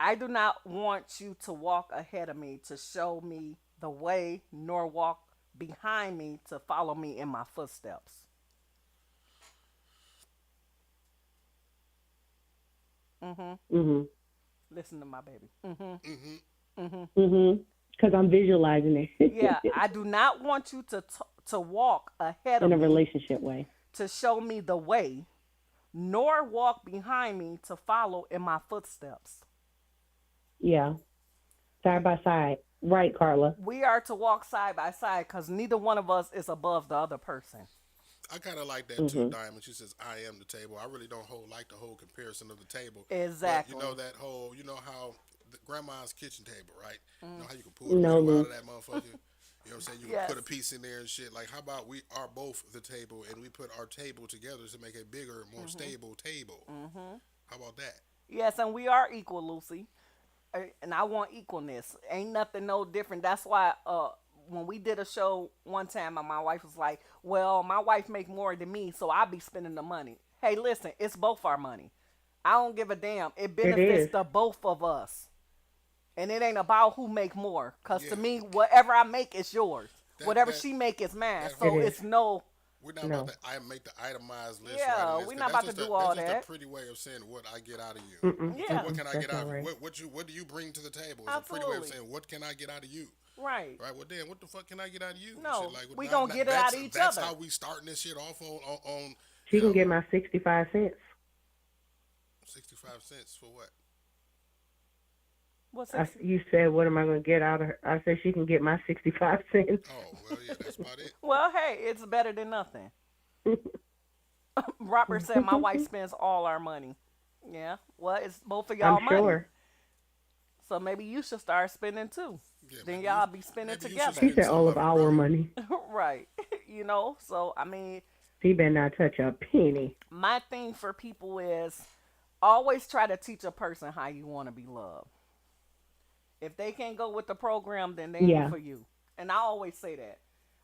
I do not want you to walk ahead of me to show me the way, nor walk behind me to follow me in my footsteps. Mhm. Listen to my baby. Mhm. Because I'm visualizing it Yeah, I do not want you to walk ahead of in a me relationship way. to show me the way, nor walk behind me to follow in my footsteps. Yeah. Side by side. Right, Carla. We are to walk side by side because neither one of us is above the other person. I kind of like that too, Diamond. She says, "I am the table." I really don't like the whole comparison of the table. Exactly. But you know that whole, you know how the grandma's kitchen table, right? You know how you can pull the No, middle out Lou. of that motherfucker. You know what I'm saying? You Yes. can put a piece in there and shit. Like, how about we are both the table and we put our table together to make a bigger, more stable table? How about that? Yes, and we are equal, Lucy. And I want equalness. Ain't nothing no different. That's why when we did a show one time and my wife was like, well, my wife make more than me, so I'll be spending the money. Hey, listen, it's both our money. I don't give a damn. It benefits is. the both of us. And it ain't about who make more. Because Yeah. to me, whatever I make is yours. Whatever that- she make is mine. that So whole- it's no... We're not No. about to make the itemized list. Yeah, right, we're not about to do all That's that. just a pretty way of saying what I get out of you. Yeah. What can I That's get out not of you? right. What do you bring to the table? It's a pretty way of Absolutely. saying what can I get out of you? Right. Right. Well, then, what the fuck can I get out of you? And No, shit, like, we gonna get it out of each that's other. how we starting this shit off on She you can know, get my 65 cents. 65 cents for what? What's it? You said, what am I going to get out of her? I said she can get my 65 cents. Oh, well, yeah, that's about it. Well, hey, it's better than nothing. Robert said my wife spends all our money. Yeah, well, it's both of y'all I'm money. sure. So maybe you should start spending too. Yeah, Then maybe y'all you- be spending maybe you together. should She spend said all some of it, our brother. money. Right. You know, so I mean, She better not touch a penny. my thing for people is always try to teach a person how you want to be loved. If they can't go with the program, then they ain't Yeah, for you. And I always say that.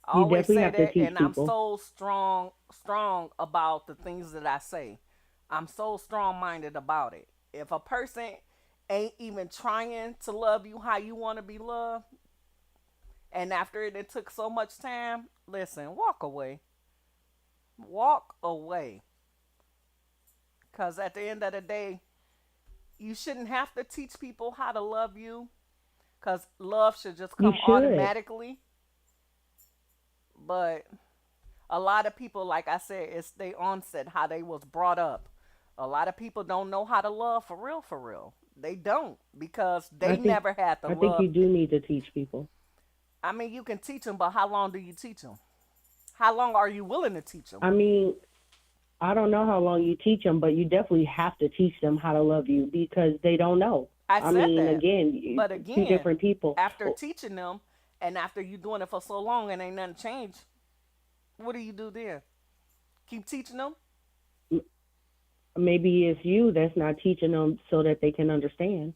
I you always definitely say have to that, teach and I'm people. so strong about the things that I say. I'm so strong minded about it. If a person ain't even trying to love you how you want to be loved, and after it took so much time, listen, walk away. Walk away. Because at the end of the day, you shouldn't have to teach people how to love you because love should just You come should. automatically. But a lot of people, like I said, it's their onset, how they was brought up. A lot of people don't know how to love for real, for real. They don't because I they think never had to I think you love. do need to teach people. I mean, you can teach them, but how long do you teach them? How long are you willing to teach them? I mean, I don't know how long you teach them, but you definitely have to teach them how to love you because they don't know. I I said mean, that. again, But two again, different people. after teaching them and after you doing it for so long and ain't nothing changed, what do you do then? Keep teaching them? Maybe it's you that's not teaching them so that they can understand.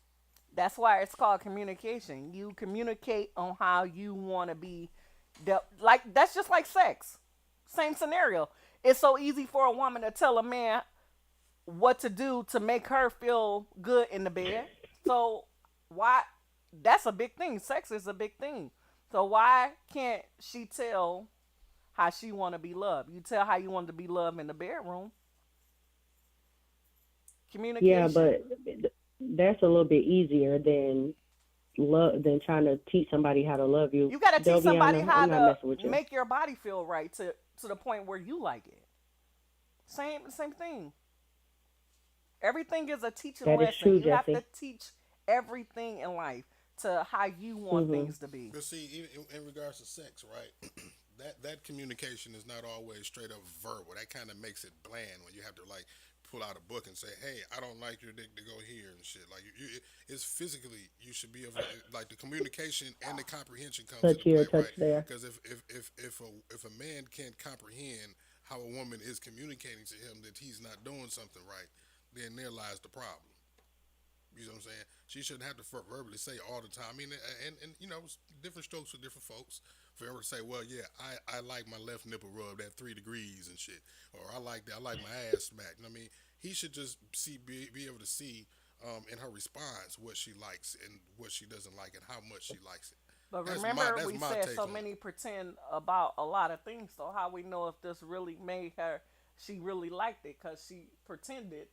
That's why it's called communication. You communicate on how you want to be. Like that's just like sex. Same scenario. It's so easy for a woman to tell a man what to do to make her feel good in the bed. So why? That's a big thing. Sex is a big thing. So why can't she tell how she want to be loved? You tell how you want to be loved in the bedroom. Yeah, Communication. but that's a little bit easier than trying to teach somebody how to love you. You got to teach somebody Delviana, how I'm not to messing with you. make your body feel right to the point where you like it. Same thing. Everything is a teaching That is lesson. true, You have to Jesse. teach everything in life to how you want Mhm. things to be. But see, even in regards to sex, right? That communication is not always straight up verbal. That kind of makes it bland when you have to like pull out a book and say, "Hey, I don't like your dick to go here" and shit. Like it's physically you should be able to, like the communication and the comprehension comes Touch into here, play, touch right? there. Because if a man can't comprehend how a woman is communicating to him that he's not doing something right, then there lies the problem. You know what I'm saying? She shouldn't have to verbally say all the time. I mean, and you know, different strokes for different folks. For her to say, well, yeah, I like my left nipple rubbed at 3 degrees and shit, or I like that, I like my ass smacked. You know what I mean, he should just be able to see in her response what she likes and what she doesn't like and how much she likes it. But That's my remember, that's we my said take so on many it. pretend about a lot of things. So how we know if this really made her, she really liked it because she pretended,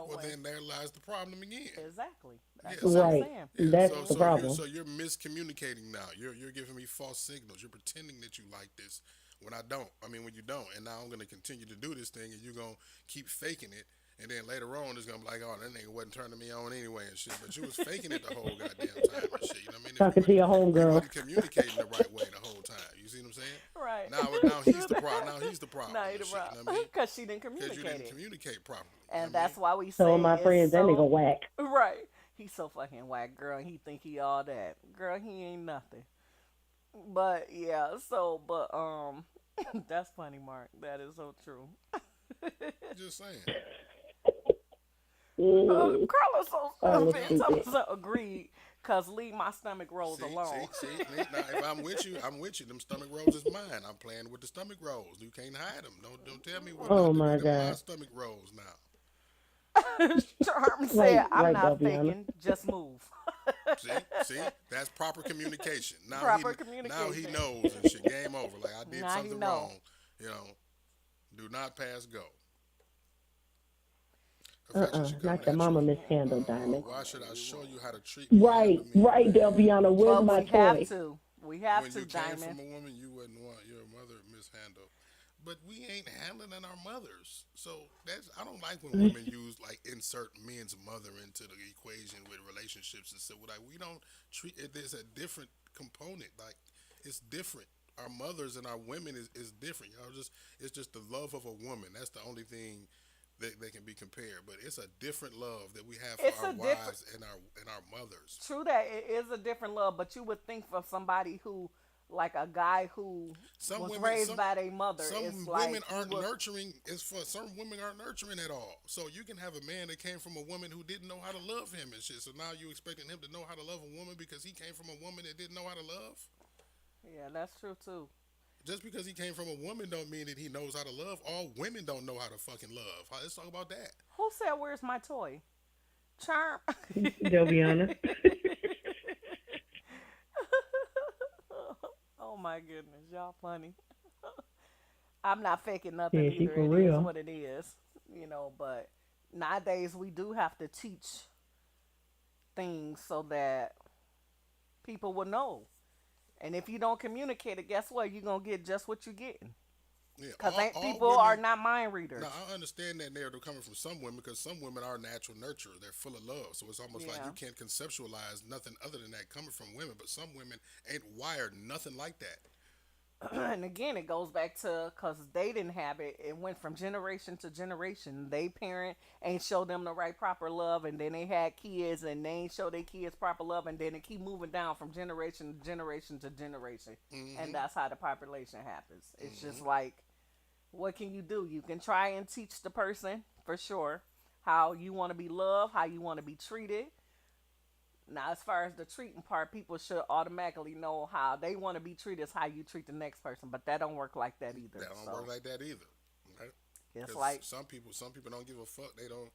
Well, when then there lies the problem again. exactly. That's Yeah, what I'm see, Right. saying. yeah. That's So the so you're problem. so you're miscommunicating now. You're giving me false signals. You're pretending that you like this when I don't. I mean, when you don't. And now I'm gonna continue to do this thing, and you're gonna keep faking it. And then later on, it's gonna be like, oh, that nigga wasn't turning me on anyway and shit. But you was faking it the whole goddamn time and shit. You know what I mean? If Talking to your you homegirl. wasn't communicating the right way the whole time. You see what I'm saying? Right. Now he's True the that. problem. Now he's the problem Not and even shit. You know what I mean? because she didn't Because you communicate didn't it, communicate properly. You know and what I mean? that's why we So say my it's friends, that nigga so whack. right. He's so fucking whack, girl. And he think he all that, girl. He ain't nothing. But yeah, so but that's funny, Mark. That is so true. Just saying. Mm, Carlos so I was stupid. stupid. So agreed. Cause leave my stomach rolls See, alone. see, see. Now, if I'm with you, I'm with you. Them stomach rolls is mine. I'm playing with the stomach rolls. You can't hide them. Don't tell me what Oh not to do. my Them my god. stomach rolls now. Charm said, "I'm Right, not Delviana. faking. Just move." See, that's proper communication. Proper Now he communication. knows and shit. Game over. Like I did Now he something know. wrong. You know, do not pass go. Affection Uh-uh. should come Not your mama naturally. mishandled, Diamond. Why should I show you how to treat me or Right, handle me? right, Delviana. Where's But my we have toy? to. We have When to, you came Diamond. from a woman, you wouldn't want your mother mishandled. But we ain't handling our mothers. So that's I don't like when women use like insert men's mother into the equation with relationships and stuff. Like we don't treat it. There's a different component. Like it's different. Our mothers and our women is different. Y'all just it's just the love of a woman. That's the only thing that they can be compared. But it's a different love that we have for It's our a different. wives and our mothers. True that it is a different love, but you would think for somebody who like a guy who Some was women, raised by their mother. some It's women like he aren't was, nurturing. It's for some women aren't nurturing at all. So you can have a man that came from a woman who didn't know how to love him and shit. So now you expecting him to know how to love a woman because he came from a woman that didn't know how to love. yeah, that's true too. Just because he came from a woman don't mean that he knows how to love. All women don't know how to fucking love. Let's talk about that. Who said, "Where's my toy?" Charm. Joviana. Oh my goodness, y'all funny. I'm not faking Yeah, nothing she either. for It is real. what it is, But nowadays we do have to teach things so that people will know. And if you don't communicate it, guess what? You're gonna get just what you're getting. Yeah, Cause ain't all people are women. not mind readers. Now I understand that narrative coming from some women because some women are natural nurturers. They're full of love, so it's almost like Yeah. you can't conceptualize nothing other than that coming from women. But some women ain't wired nothing like that. And again, it goes back to because they didn't have it. It went from generation to generation. They parent ain't show them the right proper love, and then they had kids, and they ain't show their kids proper love, and then it keep moving down from generation to generation to generation, and Hmm. that's how the population happens. It's just like, what can you do? You can try and teach the person for sure how you want to be loved, how you want to be treated. Now, as far as the treating part, people should automatically know how they want to be treated is how you treat the next person, but that don't work like that either. That don't work So like that either. Okay? it's Because like some people don't give a fuck. They don't.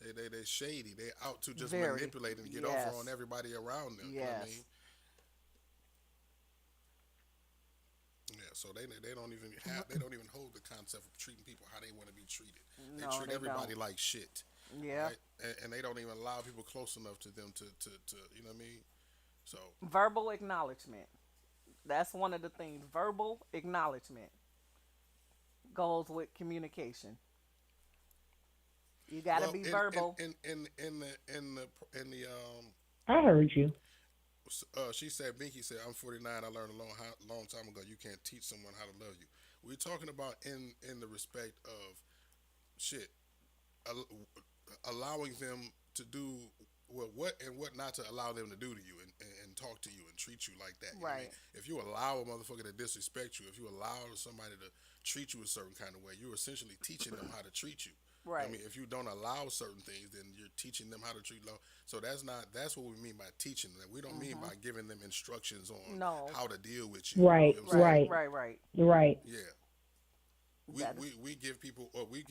They shady. They out to just very manipulate and get over yes, on everybody around them. You know what I mean? yes. Yeah. So they don't even hold the concept of treating people how they want to be treated. They No, treat they everybody don't. like shit. Yeah, Right? And they don't even allow people close enough to them to you know what I mean? So verbal acknowledgement. That's one of the things. Verbal acknowledgement goes with communication. You got to well, be verbal. in the I heard you. she said Binky said I'm 49. I learned a long time ago you can't teach someone how to love you. We're talking about in the respect of shit al- allowing them to do what and what not to allow them to do to you and talk to you and treat you like that. You know what I mean? Right, If you allow a motherfucker to disrespect you, if you allow somebody to treat you a certain kind of way, you're essentially teaching them how to treat you. I right. mean, if you don't allow certain things, then you're teaching them how to treat love. So that's what we mean by teaching. That we don't mean Hmm. by giving them instructions on No, how to deal with you. Right, You know what I'm right, saying? right, right, right. right. Yeah. We, That is we, we give people or we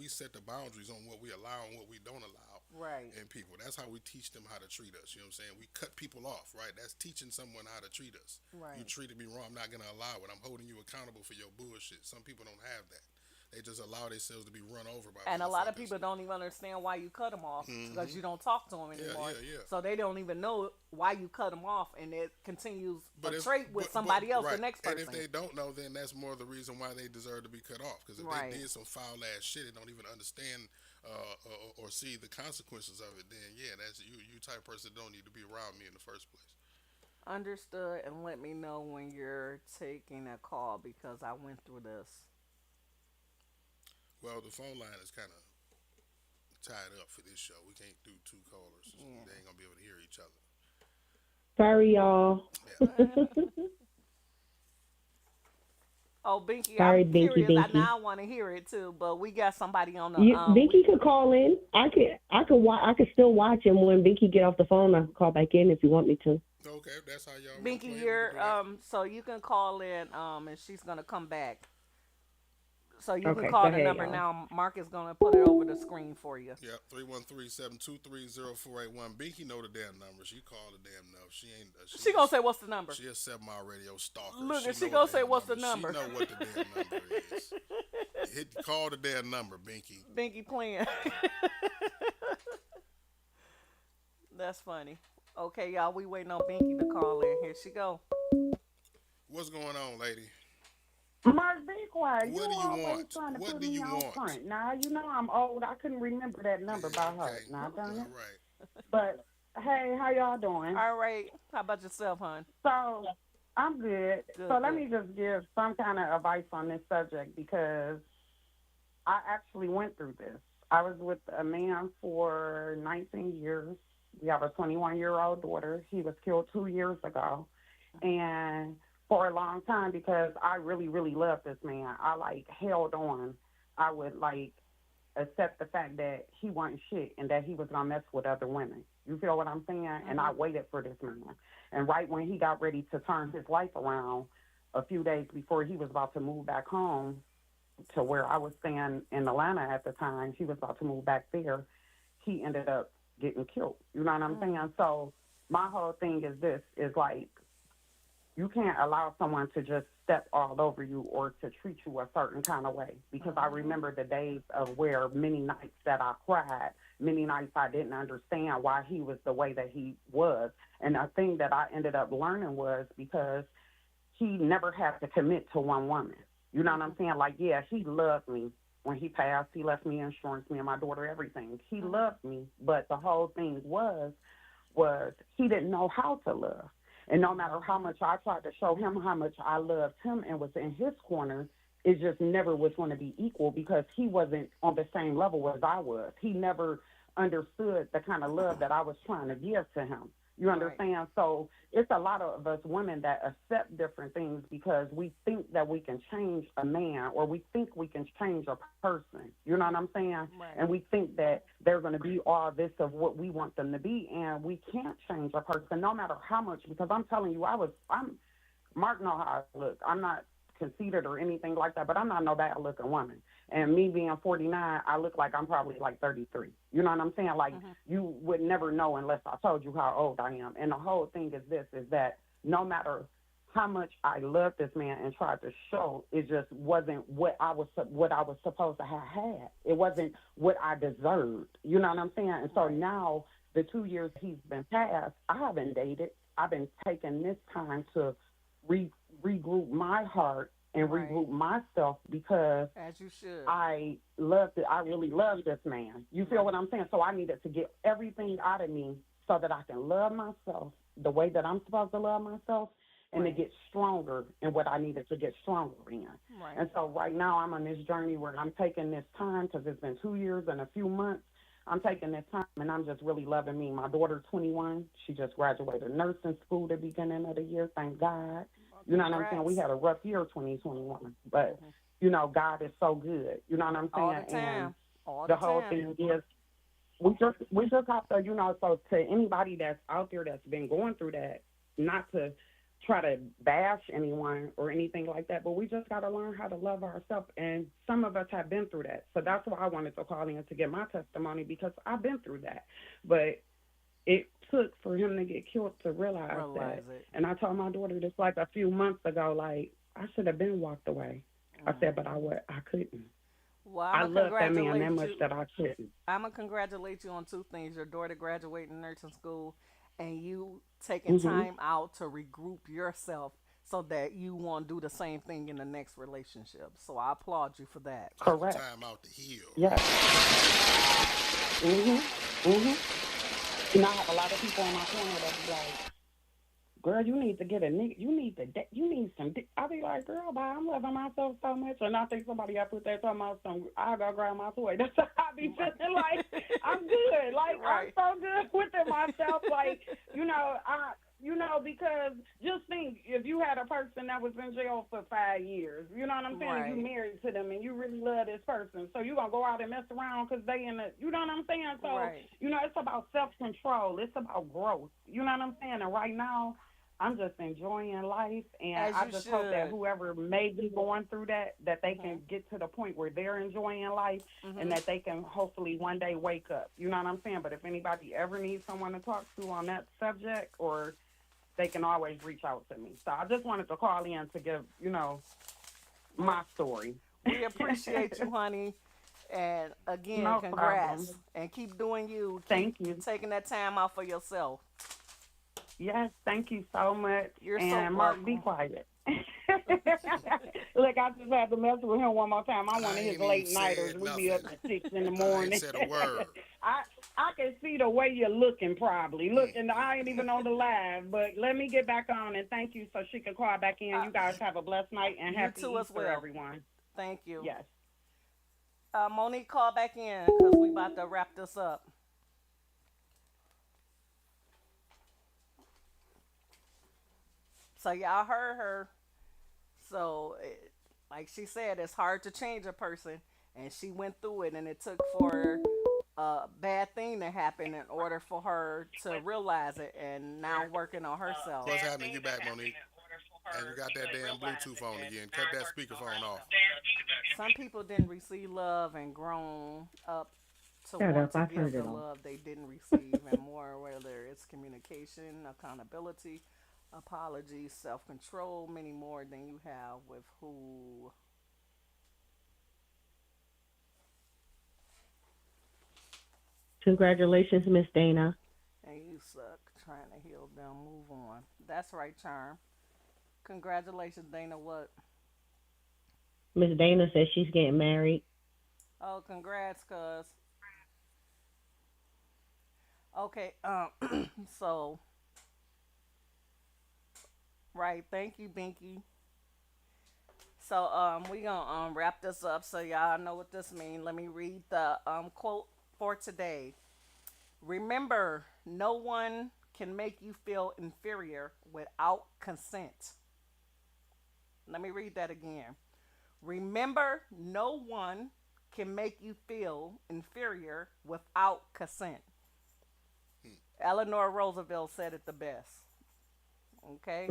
set the boundaries on what we allow and what we don't allow right. in people. That's how we teach them how to treat us. You know what I'm saying? We cut people off, right? That's teaching someone how to treat us. You Right. treated me wrong, I'm not gonna allow it. I'm holding you accountable for your bullshit. Some people don't have that. They just allow themselves to be run over by And a lot of motherfuckers. people don't even understand why you cut them off because Hmm. you don't talk to them Yeah, anymore. yeah, yeah. So they don't even know why you cut them off, and it continues a But if trait with but somebody else, the right, next and if person. they don't know, then that's more the reason why they deserve to be cut off. Because if Right. they did some foul ass shit and don't even understand or see the consequences of it, then yeah, that's you type of person that don't need to be around me in the first place. Understood, and let me know when you're taking a call because I went through this. Well, the phone line is kind of tied up for this show. We can't do two callers. Yeah. They ain't gonna be able to hear each other. Sorry, y'all. Yeah. Oh, Binky, Sorry, I'm Binky, curious. I Binky. now want to hear it too, but we got somebody on the Binky could call in. I could still watch him when Binky get off the phone. I can call back in if you want me to. Okay, if that's how y'all want to Binky, play it, we can you're do that. so you can call in and she's gonna come back. So you can Okay, go call the ahead, number y'all. now. Mark is gonna put it over the screen for you. Yeah, 313-723-0481. Binky know the damn number. She called the damn number. She ain't. She gonna say what's the number? She a 7 Mile Radio stalker. Look, and she know gonna the say damn what's the number. She know what the damn number is. Call the damn number, Binky. Binky playing. That's funny. Okay, y'all, we waiting on Binky to call in. Here she go. What's going on, lady? Mark, be quiet. You What do you always want? trying to What put do me you out want? front. Now, you know I'm old. I couldn't remember that number by Yeah, heart. okay. Now, done All it. right. But, hey, how y'all doing? All right. How about yourself, hon? So, I'm good. Good, So, let good. me just give some kind of advice on this subject because I actually went through this. I was with a man for 19 years. We have a 21-year-old daughter. He was killed 2 years ago. And for a long time because I really, really loved this man. I like held on. I would like accept the fact that he wasn't shit and that he was gonna mess with other women. You feel what I'm saying? And I waited for this man. And right when he got ready to turn his life around, a few days before he was about to move back home to where I was staying in Atlanta at the time, he was about to move back there. He ended up getting killed. You know what I'm saying? So my whole thing is this: is like you can't allow someone to just step all over you or to treat you a certain kind of way. Because I remember the days of where many nights that I cried, many nights I didn't understand why he was the way that he was. And the thing that I ended up learning was because he never had to commit to one woman. You know what I'm saying? Like, yeah, he loved me. When he passed, he left me insurance, me and my daughter, everything. He loved me, but the whole thing was he didn't know how to love. And no matter how much I tried to show him how much I loved him and was in his corner, it just never was going to be equal because he wasn't on the same level as I was. He never understood the kind of love that I was trying to give to him. You understand? Right. So it's a lot of us women that accept different things because we think that we can change a man or we think we can change a person. You know what I'm saying? Right. And we think that they're going to be all this of what we want them to be, and we can't change a person no matter how much, because I'm telling you, Mark know how I look. I'm not conceited or anything like that, but I'm not no bad looking woman. And me being 49, I look like I'm probably like 33. You know what I'm saying? Like, you would never know unless I told you how old I am. And the whole thing is this, is that no matter how much I love this man and tried to show, it just wasn't what I was supposed to have had. It wasn't what I deserved. You know what I'm saying? And so now, the 2 years he's been passed, I haven't dated. I've been taking this time to regroup my heart and regroup myself because as you should. I really love this man. You feel what I'm saying? So I needed to get everything out of me so that I can love myself the way that I'm supposed to love myself and to get stronger in what I needed to get stronger in. Right. And so right now I'm on this journey where I'm taking this time because it's been 2 years and a few months. I'm taking this time and I'm just really loving me. My daughter's 21. She just graduated nursing school the beginning of the year. Thank God. You know what I'm saying? We had a rough year, 2021, but you know, God is so good. You know what I'm saying? All the time. And the whole thing is, we just have to, you know. So to anybody that's out there that's been going through that, not to try to bash anyone or anything like that, but we just got to learn how to love ourselves. And some of us have been through that. So that's why I wanted to call in to get my testimony, because I've been through that. But it took for him to get killed to realize that. It. And I told my daughter this like a few months ago, like, I should have been walked away. I said, but I couldn't. Well, I love that man that much that I couldn't. I'm going to congratulate you on two things. Your daughter graduating nursing school and you taking time out to regroup yourself so that you won't do the same thing in the next relationship. So I applaud you for that. Correct. Time out to heal. Yes. You know, I have a lot of people in my corner that be like, girl, you need to get a nigga. You need some dick. I be like, girl, bye, I'm loving myself so much. And I think somebody got put that talking about some, I gotta grab my toy. That's how I be feeling like I'm good. Like, I'm so good within myself. Like, because just think, if you had a person that was in jail for 5 years, you know what I'm saying? Right. You married to them and you really love this person. So you gonna go out and mess around because they in the, you know what I'm saying? So, it's about self-control. It's about growth. You know what I'm saying? And right now, I'm just enjoying life, and I just hope that whoever may be going through that they can get to the point where they're enjoying life and that they can hopefully one day wake up. You know what I'm saying? But if anybody ever needs someone to talk to on that subject, or they can always reach out to me. So I just wanted to call in to give, my story. We appreciate you, honey. And again, congrats. Problem. And keep doing you. Thank you. Taking that time out for yourself. Yes, thank you so much. You're and so Mark, welcome. be quiet. Look, I just had to mess with him one more time. I'm one of his late nighters. We be up at 6 in the morning. I ain't said a word. I can see the way you're looking, probably. Look, and I ain't even on the live, but let me get back on, and thank you so she can call back in. You guys have a blessed night, and happy Easter, everyone. Thank you. Yes. Monique, call back in because we about to wrap this up. So y'all heard her. So, like she said, it's hard to change a person, and she went through it, and it took for a bad thing to happen in order for her to realize it, and now working on herself. What's happening? You back, Monique? And you got that damn Bluetooth on again. Cut that speakerphone off. Some people didn't receive love and grown up to Shut want up, to I've give heard the it all. love they didn't receive, and more whether it's communication, accountability, apology, self-control, many more than you have with who. Congratulations, Miss Dana. And you suck trying to heal them. Move on. That's right, Charm. Congratulations, Dana. What? Miss Dana says she's getting married. Oh, congrats, cuz. Okay, so, right, thank you, Binky. So, we gonna wrap this up so y'all know what this means. Let me read the quote for today. Remember, no one can make you feel inferior without consent. Let me read that again. Remember, no one can make you feel inferior without consent. Eleanor Roosevelt said it the best. Okay?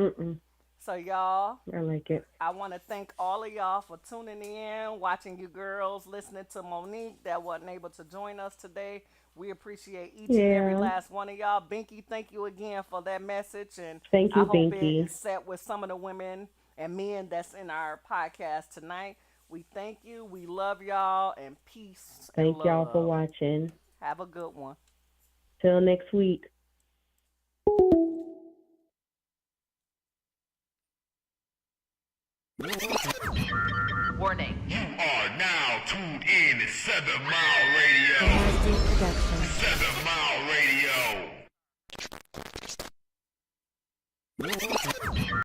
So, y'all, I like it. I want to thank all of y'all for tuning in, watching you girls, listening to Monique that wasn't able to join us today. We appreciate each and every Yeah. last one of y'all. Binky, thank you again for that message. And Thank you, I hope Binky. it set with some of the women and men that's in our podcast tonight. We thank you. We love y'all. And peace and Thank y'all for love. watching. Have a good one. Till next week. Warning. You are now tuned in to 7 Mile Radio. 7 Mile Radio.